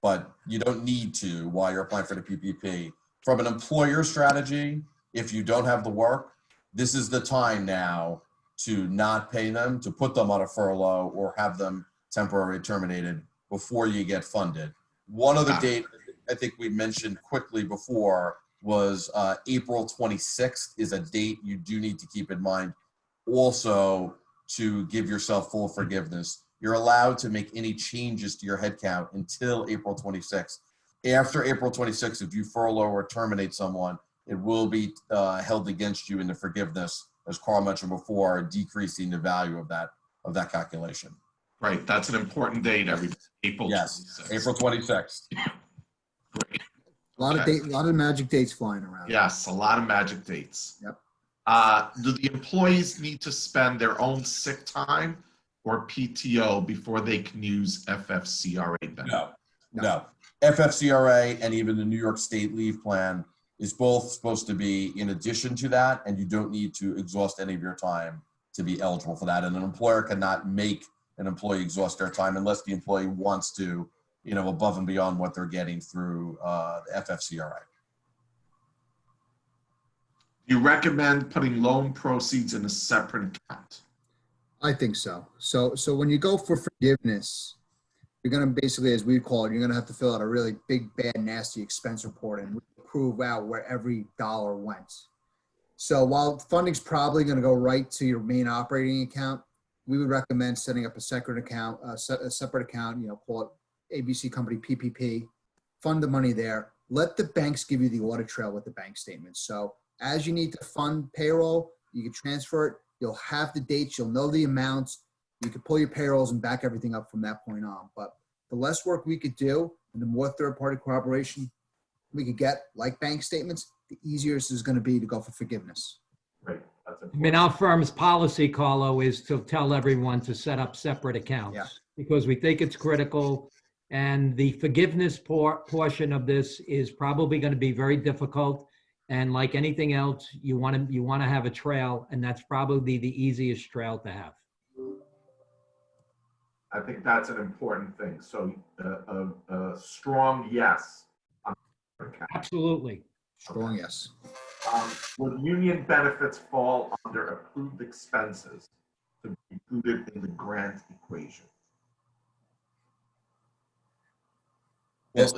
but you don't need to while you're applying for the PPP. From an employer strategy, if you don't have the work, this is the time now to not pay them, to put them on a furlough or have them temporarily terminated before you get funded. One other date I think we mentioned quickly before was April 26th is a date you do need to keep in mind also to give yourself full forgiveness. You're allowed to make any changes to your headcount until April 26th. After April 26th, if you furlough or terminate someone, it will be held against you in the forgiveness, as Carl mentioned before, decreasing the value of that calculation. Right, that's an important date, everybody. April 26th. April 26th. Great. A lot Okay. of a lot of magic dates flying around. Yes, a lot of magic dates. Yep. Do the employees need to spend their own sick time or PTO before they can use FFCRA benefits? No. FFCRA and even the New York State leave plan is both supposed to be in addition to that, and you don't need to exhaust any of your time to be eligible for that. And an employer cannot make an employee exhaust their time unless the employee wants to, above and beyond what they're getting through the FFCRA. Do you recommend putting loan proceeds in a separate account? I think so. So when you go for forgiveness, you're going to basically, as we call it, you're going to have to fill out a really big, bad, nasty expense report and prove out where every dollar went. So while funding's probably going to go right to your main operating account, we would recommend setting up a separate account, call it ABC Company PPP, fund the money there. Let the banks give you the audit trail with the bank statements. So as you need to fund payroll, you can transfer it. You'll have the dates. You'll know the amounts. You can pull your payrolls and back everything up from that point on. But the less work we could do and the more third-party cooperation we could get, like bank statements, the easier this is going to be to go for forgiveness. Right. That's I important. mean, our firm's policy, Carlo, is to tell everyone to set up separate accounts. Yeah. Because we think it's critical. And the forgiveness portion of this is probably going to be very difficult. And like anything else, you want to have a trail, and that's probably the easiest trail to have. I think that's an important thing. So a strong yes on the account. Absolutely. Strong yes. Would union benefits fall under approved expenses to be included in the grant equation? Well,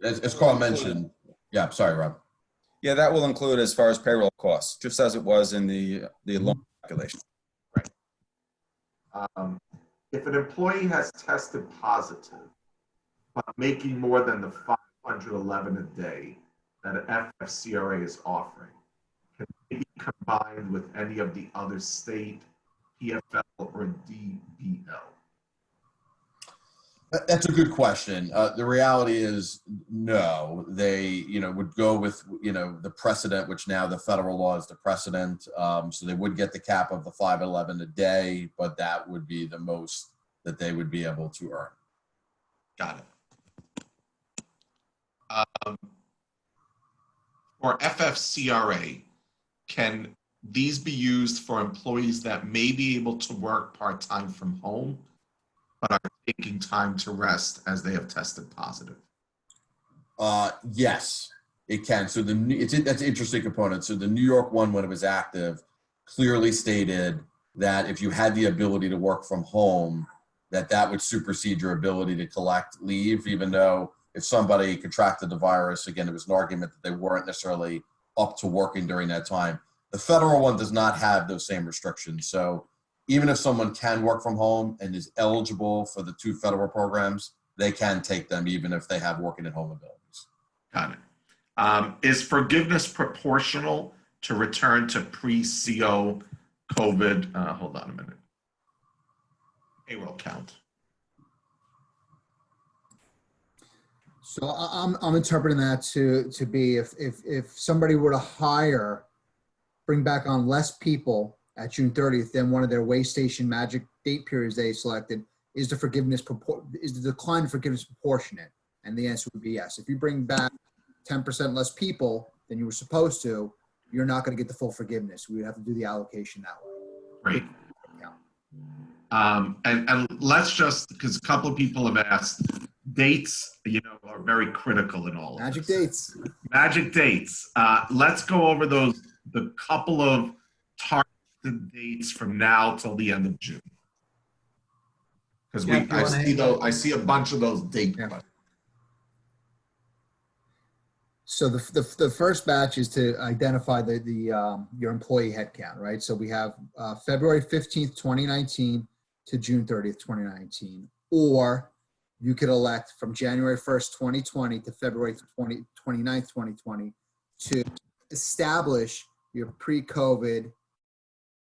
as Carl mentioned, yeah, sorry, Rob. Yeah, that will include as far as payroll costs, just as it was in the loan calculation. If an employee has tested positive, but making more than the $511 a day that an FFCRA is offering, can they be combined with any of the other state PFL or DBL? That's a good question. The reality is no, they, would go with, the precedent, which now the federal law is the precedent. So they would get the cap of the 511 a day, but that would be the most that they would be able to earn. Got it. For FFCRA, can these be used for employees that may be able to work part-time from home, but are taking time to rest as they have tested positive? Yes, it can. So that's an interesting component. So the New York one, when it was active, clearly stated that if you had the ability to work from home, that would supersede your ability to collect leave, even though if somebody contracted the virus, again, there was an argument that they weren't necessarily up to working during that time. The federal one does not have those same restrictions. So even if someone can work from home and is eligible for the 2 federal programs, they can take them even if they have working at home abilities. Got it. Is forgiveness proportional to return to pre-CO COVID? Hold on a minute. Payroll count. So I'm interpreting that to be if somebody were to bring back on less people at June 30th than one of their way station magic date periods they selected, is the decline in forgiveness proportionate? And the answer would be yes. If you bring back 10% less people than you were supposed to, you're not going to get the full forgiveness. We would have to do the allocation that way. Great. And let's just, because a couple of people have asked, dates, are very critical in all of Magic this. dates. Magic dates. Let's go over the couple of targeted dates from now till the end of June. Because I see a bunch of those dates. Yeah. So the first batch is to identify your employee headcount, right? So we have February 15th, 2019 to June 30th, 2019, or you could elect from January 1st, 2020 to February 29th, 2020 to establish your pre-COVID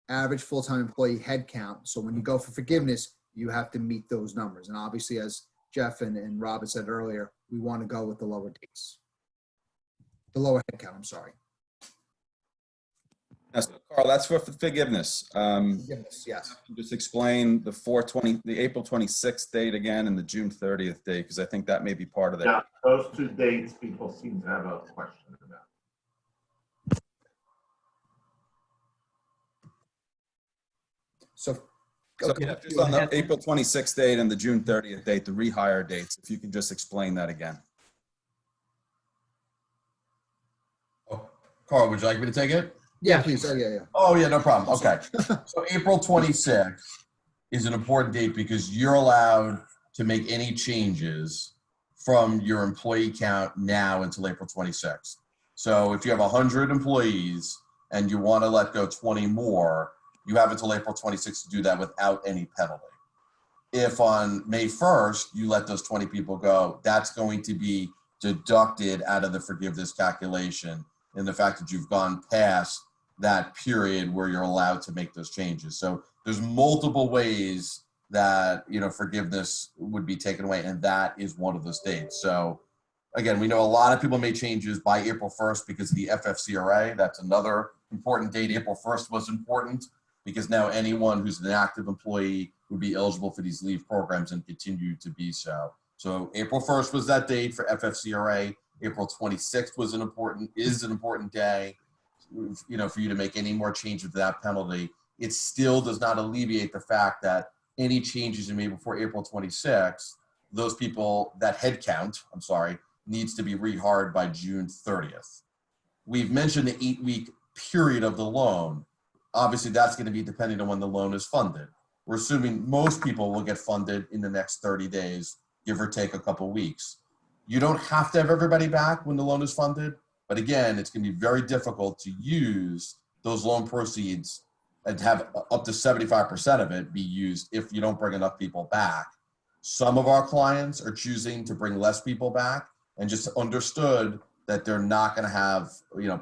average full-time employee headcount. So when you go for forgiveness, you have to meet those numbers. And obviously, as Jeff and Robert said earlier, we want to go with the lower dates. The lower headcount, I'm sorry. Yes, Carl, that's for forgiveness. Forgiveness, yes. Just explain the April 26th date again and the June 30th date, because I think that may be part of that. Yeah, those 2 dates people seem to have a question about. So, Okay. Just on the April 26th date and the June 30th date, the rehire dates, if you can just explain that again. Oh, Carl, would you like me to take it? yeah, please. Oh, yeah. Oh, yeah, no problem. Okay. So April 26th is an important date because you're allowed to make any changes from your employee count now until April 26th. So if you have 100 employees and you want to let go 20 more, you have until April 26th to do that without any penalty. If on May 1st, you let those 20 people go, that's going to be deducted out of the forgiveness calculation in the fact that you've gone past that period where you're allowed to make those changes. So there's multiple ways that, forgiveness would be taken away, and that is one of those dates. So again, we know a lot of people made changes by April 1st because of the FFCRA. That's another important date. April 1st was important because now anyone who's an active employee would be eligible for these leave programs and continue to be so. So April 1st was that date for FFCRA. April 26th is an important day, for you to make any more changes to that penalty. It still does not alleviate the fact that any changes you made before April 26th, those people, that head count, needs to be rehired by June 30th. We've mentioned the 8-week period of the loan. Obviously, that's going to be depending on when the loan is funded. We're assuming most people will get funded in the next 30 days, give or take a couple weeks. You don't have to have everybody back when the loan is funded, but again, it's going to be very difficult to use those loan proceeds and have up to 75% of it be used if you don't bring enough people back. Some of our clients are choosing to bring less people back and just understood that they're not going to have,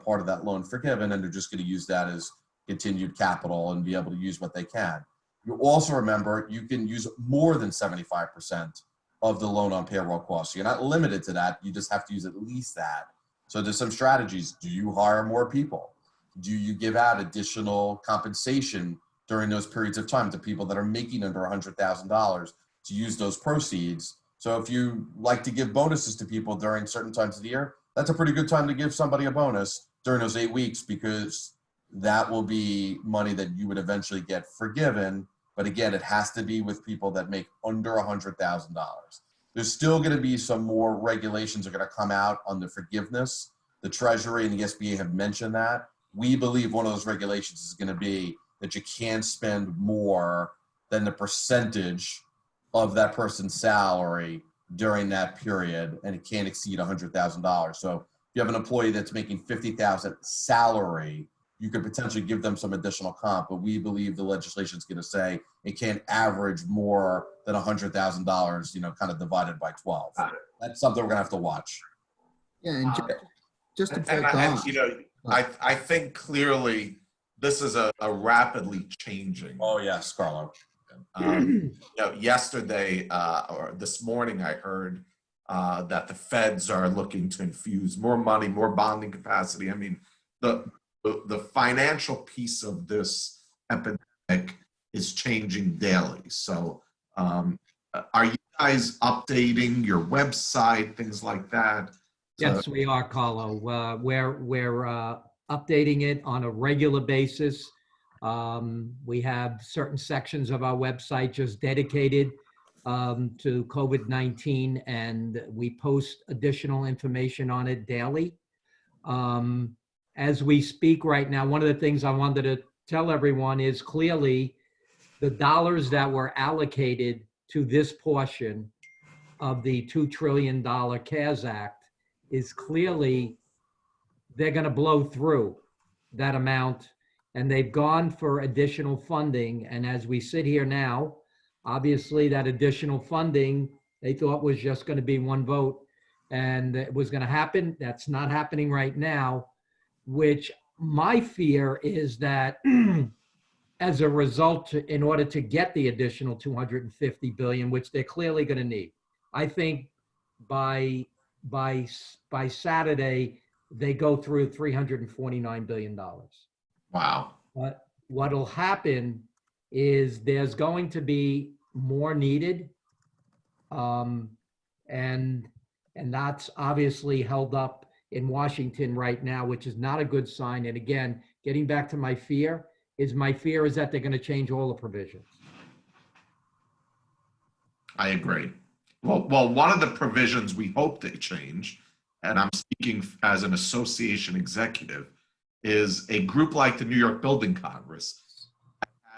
part of that loan forgiven, and they're just going to use that as continued capital and be able to use what they can. You also remember you can use more than 75% of the loan on payroll costs. You're not limited to that. You just have to use at least that. So there's some strategies. Do you hire more people? Do you give out additional compensation during those periods of time to people that are making under $100,000 to use those proceeds? So if you like to give bonuses to people during certain times of the year, that's a pretty good time to give somebody a bonus during those 8 weeks, because that will be money that you would eventually get forgiven. But again, it has to be with people that make under $100,000. There's still going to be some more regulations are going to come out on the forgiveness. The Treasury and the SBA have mentioned that. We believe one of those regulations is going to be that you can't spend more than the percentage of that person's salary during that period, and it can't exceed $100,000. So if you have an employee that's making $50,000 salary, you could potentially give them some additional comp, but we believe the legislation is going to say it can't average more than $100,000, kind of divided by 12. That's something we're going to have to watch. Yeah, and just to And bolt on. I think clearly this is a rapidly changing. Oh, yes, Carlo. Yesterday or this morning, I heard that the feds are looking to infuse more money, more bonding capacity. I mean, the financial piece of this epidemic is changing daily. So are you guys updating your website, things like that? Yes, we are, Carlo. We're updating it on a regular basis. We have certain sections of our website just dedicated to COVID-19, and we post additional information on it daily. As we speak right now, one of the things I wanted to tell everyone is clearly the dollars that were allocated to this portion of the $2 trillion CARES Act is clearly, they're going to blow through that amount, and they've gone for additional funding. And as we sit here now, obviously that additional funding, they thought was just going to be one vote and it was going to happen. That's not happening right now, which my fear is that as a result, in order to get the additional 250 billion, which they're clearly going to need, I think by Saturday, they go through $349 billion. Wow. But what'll happen is there's going to be more needed. And that's obviously held up in Washington right now, which is not a good sign. And again, getting back to my fear is that they're going to change all the provisions. I agree. Well, one of the provisions we hope they change, and I'm speaking as an association executive, is a group like the New York Building Congress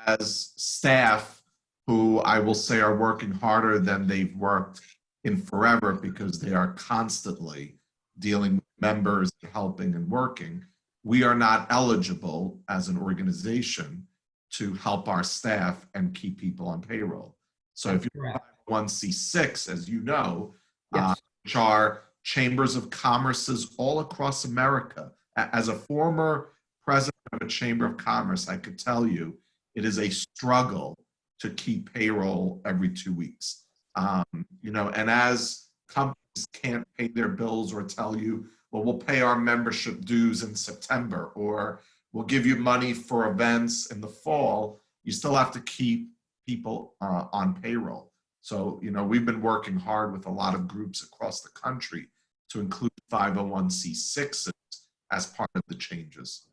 has staff who I will say are working harder than they've worked in forever, because they are constantly dealing with members, helping and working. We are not eligible as an organization to help our staff and keep people on payroll. So if you're 501c6, as you know, Yes. which are chambers of commerces all across America. As a former president of a chamber of commerce, I could tell you it is a struggle to keep payroll every 2 weeks. And as companies can't pay their bills or tell you, well, we'll pay our membership dues in September, or we'll give you money for events in the fall, you still have to keep people on payroll. So, we've been working hard with a lot of groups across the country to include 501c6s as part of the changes.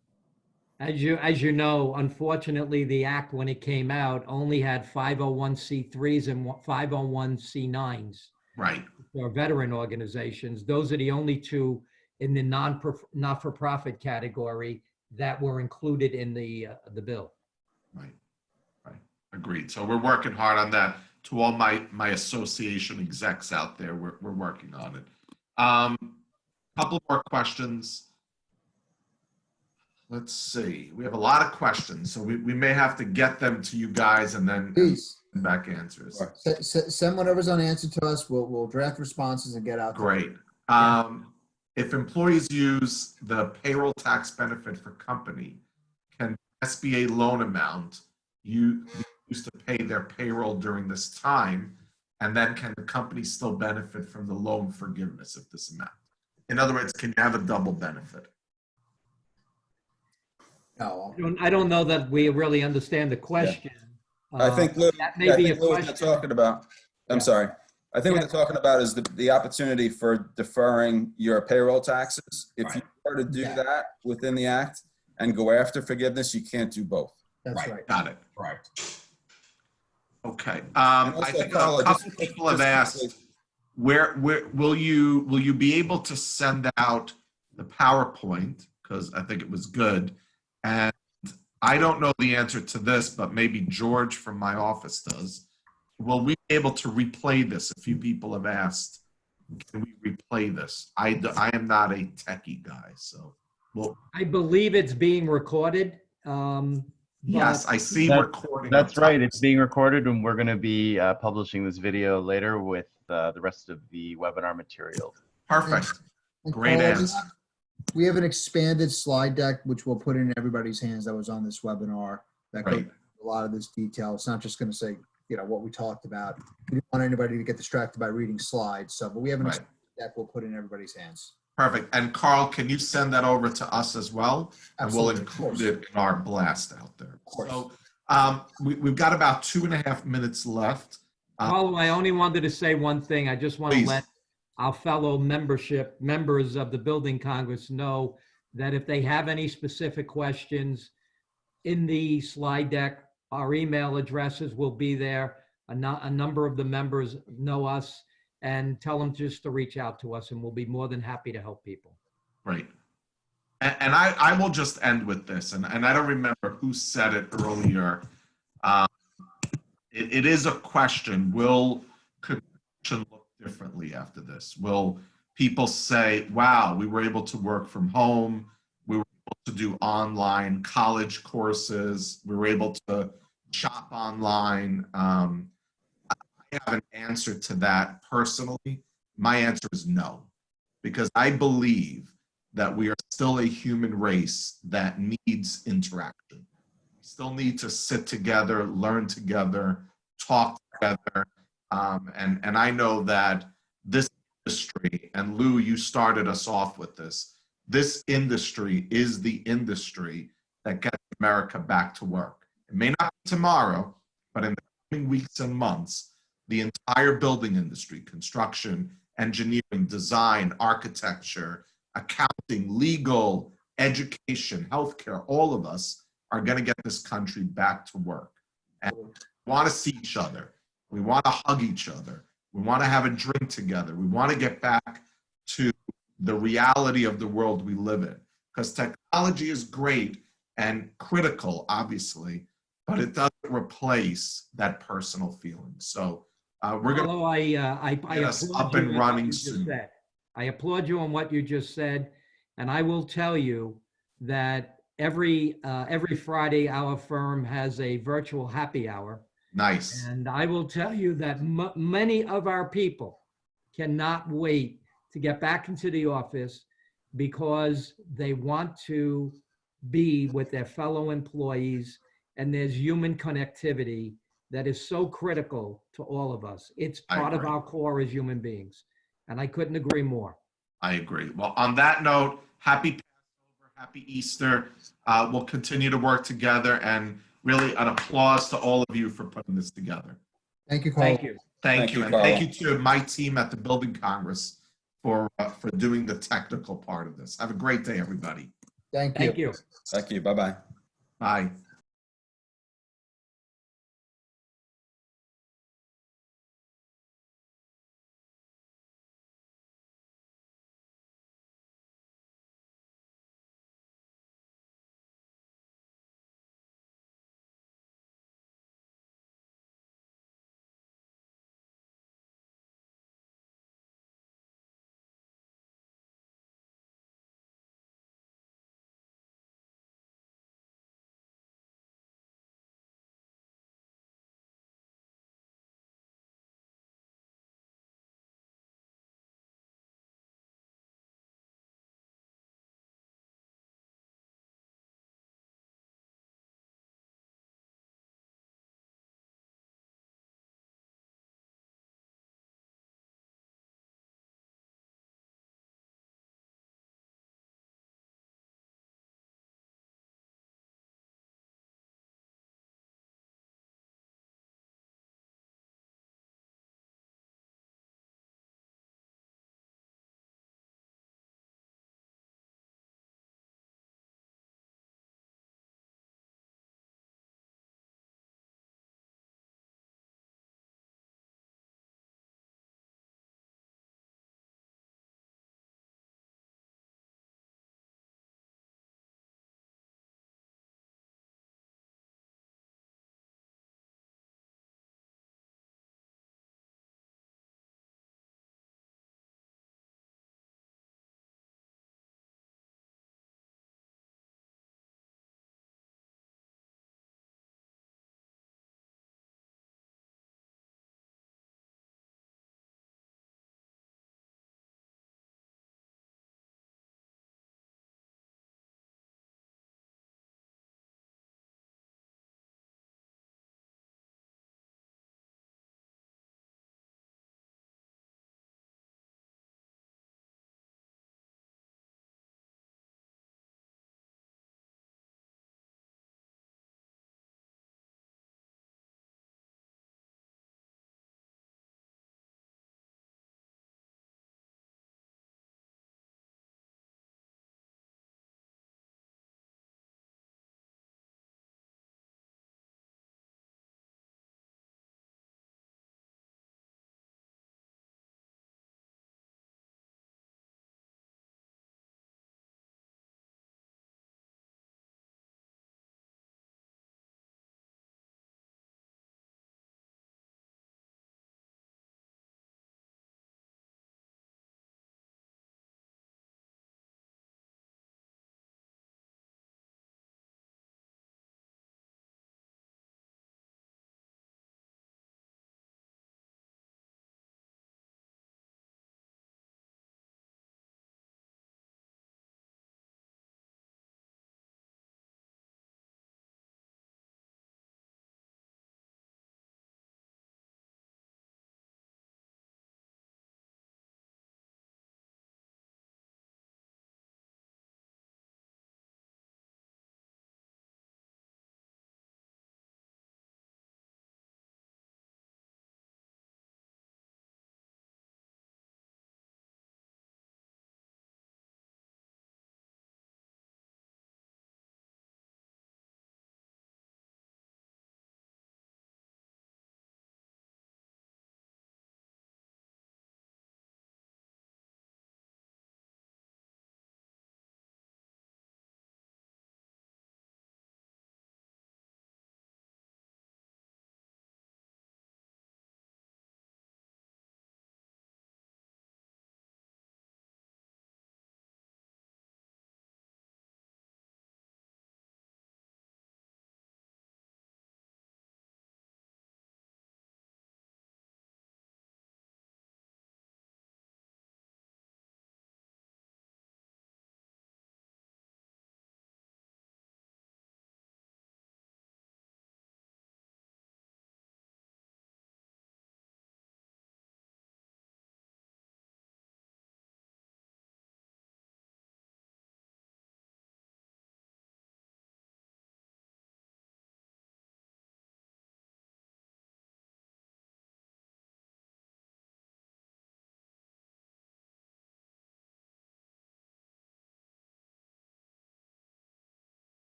As you know, unfortunately, the act, when it came out, only had 501c3s and 501c9s. Right. Or veteran organizations. Those are the only two in the not-for-profit category that were included in the bill. Right. Agreed. So we're working hard on that. To all my association execs out there, we're working on it. Couple more questions. Let's see. We have a lot of questions, so we may have to get them to you guys and then Please send back answers. send whatever's unanswered to us. We'll draft responses and get out. Great. if employees use the payroll tax benefit for company, can SBA loan amount you used to pay their payroll during this time, and then can the company still benefit from the loan forgiveness of this amount? In other words, can you have a double benefit? No, I don't know that we really understand the question. I think, Lou, That may be a Lou, what they're question. talking about, I'm Yeah. sorry. I think what Yeah. they're talking about is the opportunity for deferring your payroll taxes. If you were to do Yeah. that within the act and go after forgiveness, you can't do both. that's right. Got it. Right. Okay. And I also, think Carlo, a couple people have asked, where will you be able to send out the PowerPoint? Because I think it was good. And I don't know the answer to this, but maybe George from my office does. Will we be able to replay this? A few people have asked, can we replay this? I am not a techie guy, so well, I believe it's being recorded. yes, I see That- recording. That's up top. right. It's being recorded, and we're going to be publishing this video later with the rest of the webinar materials. Perfect. And Great Carl, answer. we have an expanded slide deck, which we'll put in everybody's hands that was on this webinar. That goes Right. into a lot of this detail. It's not just going to say, what we talked about. We didn't want anybody to get distracted by reading slides. So, but we have an Right. expanded deck we'll put in everybody's hands. Perfect. And Carl, can you send that over to us as well? And we'll Absolutely, of include course. it in our blast out there. Of course. So we've got about 2.5 minutes left. Carlo, I only wanted to say one thing. I just want to Please. let our fellow members of the Building Congress know that if they have any specific questions in the slide deck, our email addresses will be there. A number of the members know us, and tell them just to reach out to us, and we'll be more than happy to help people. Right. And I will just end with this, and I don't remember who said it earlier. It is a question. Will construction look differently after this? Will people say, wow, we were able to work from home. We were able to do online college courses. We were able to shop online. I have an answer to that personally. My answer is no, because I believe that we are still a human race that needs interaction. We still need to sit together, learn together, talk together. And I know that this industry, and Lou, you started us off with this industry is the industry that gets America back to work. It may not be tomorrow, but in the coming weeks and months, the entire building industry, construction, engineering, design, architecture, accounting, legal, education, healthcare, all of us are going to get this country back to work. And we want to see each other. We want to hug each other. We want to have a drink together. We want to get back to the reality of the world we live in. Because technology is great and critical, obviously, but it doesn't replace that personal feeling. So we're going to Carlo, I get us applaud up you and on what running you just soon. said. I applaud you on what you just said, and I will tell you that every Friday our firm has a virtual happy hour, Nice. and I will tell you that many of our people cannot wait to get back into the office because they want to be with their fellow employees, and there's human connectivity that is so critical to all of us. It's I part of agree. our core as human beings, and I couldn't agree more. I agree. Well, on that note, happy Passover, happy Easter. We'll continue to work together, and really an applause to all of you for putting this together. Thank you, Carl. Thank you. Thank you. And Carlo. thank you to my team at the Building Congress for doing the technical part of this. Have a great day, everybody. Thank you. Thank you. Thank you. Bye-bye. Bye.